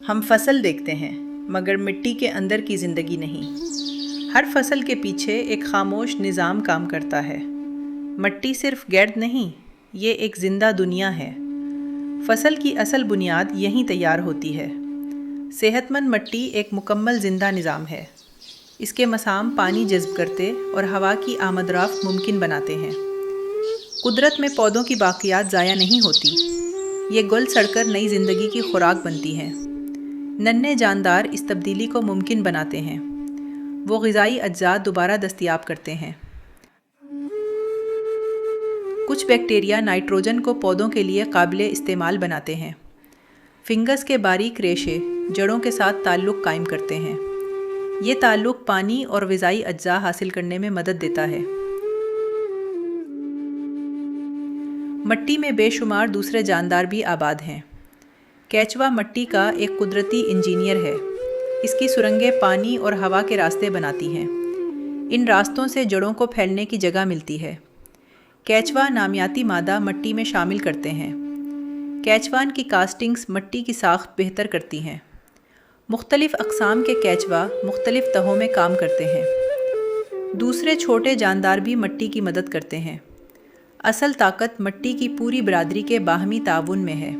ہم فصل دیکھتے ہیں مگر مٹی کے اندر کی زندگی نہیں۔ ہر فصل کے پیچھے ایک خاموش نظام کام کرتا ہے۔ مٹی صرف گرد نہیں، یہ ایک زندہ دنیا ہے۔ فصل کی اصل بنیاد یہیں تیار ہوتی ہے۔ صحت مند مٹی ایک مکمل زندہ نظام ہے۔ اس کے مسام پانی جذب کرتے اور ہوا کی آمد رفت ممکن بناتے ہیں۔ قدرت میں پودوں کی باقیات ضائع نہیں ہوتی، یہ گل سڑ کر نئی زندگی کی خوراک بنتی ہیں۔ ننھے جاندار اس تبدیلی کو ممکن بناتے ہیں۔ وہ غذائی اجزاء دوبارہ دستیاب کرتے ہیں۔ کچھ بیکٹیریا نائٹروجن کو پودوں کے لیے قابل استعمال بناتے ہیں۔ فنگس کے باریک ریشے جڑوں کے ساتھ تعلق قائم کرتے ہیں۔ یہ تعلق پانی اور غذائی اجزاء حاصل کرنے میں مدد دیتا ہے۔ مٹی میں بے شمار دوسرے جاندار بھی آباد ہیں۔ کیچوا مٹی کا ایک قدرتی انجینئر ہے۔ اس کی سرنگیں پانی اور ہوا کے راستے بناتی ہیں۔ ان راستوں سے جڑوں کو پھیلنے کی جگہ ملتی ہے۔ کیچوا نامیاتی مادہ مٹی میں شامل کرتے ہیں۔ کیچوان کی کاسٹنگز مٹی کی ساخت بہتر کرتی ہیں۔ مختلف اقسام کے کیچوا مختلف تہوں میں کام کرتے ہیں۔ دوسرے چھوٹے جاندار بھی مٹی کی مدد کرتے ہیں۔ اصل طاقت مٹی کی پوری برادری کے باہمی تعاون میں ہے۔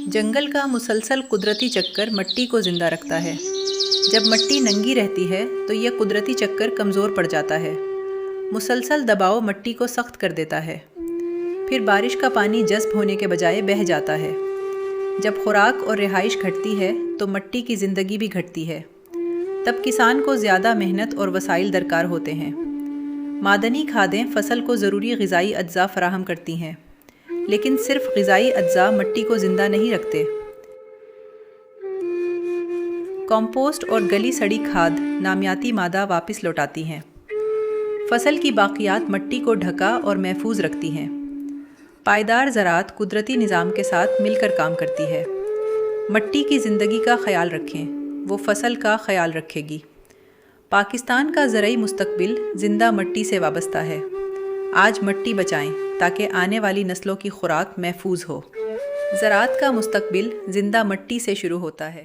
جنگل کا مسلسل قدرتی چکر مٹی کو زندہ رکھتا ہے۔ جب مٹی ننگی رہتی ہے تو یہ قدرتی چکر کمزور پڑ جاتا ہے۔ مسلسل دباؤ مٹی کو سخت کر دیتا ہے۔ پھر بارش کا پانی جذب ہونے کے بجائے بہہ جاتا ہے۔ جب خوراک اور رہائش گھٹتی ہے تو مٹی کی زندگی بھی گھٹتی ہے۔ تب کسان کو زیادہ محنت اور وسائل درکار ہوتے ہیں۔ معدنی کھادیں فصل کو ضروری غذائی اجزاء فراہم کرتی ہیں، لیکن صرف غذائی اجزاء مٹی کو زندہ نہیں رکھتے۔ کمپوسٹ اور گلی سڑی کھاد نامیاتی مادہ واپس لوٹاتی ہیں۔ فصل کی باقیات مٹی کو ڈھکا اور محفوظ رکھتی ہیں۔ پائیدار زراعت قدرتی نظام کے ساتھ مل کر کام کرتی ہے۔ مٹی کی زندگی کا خیال رکھیں، وہ فصل کا خیال رکھے گی۔ پاکستان کا زرعی مستقبل زندہ مٹی سے وابستہ ہے۔ آج مٹی بچائیں تاکہ آنے والی نسلوں کی خوراک محفوظ ہو۔ زراعت کا مستقبل زندہ مٹی سے شروع ہوتا ہے۔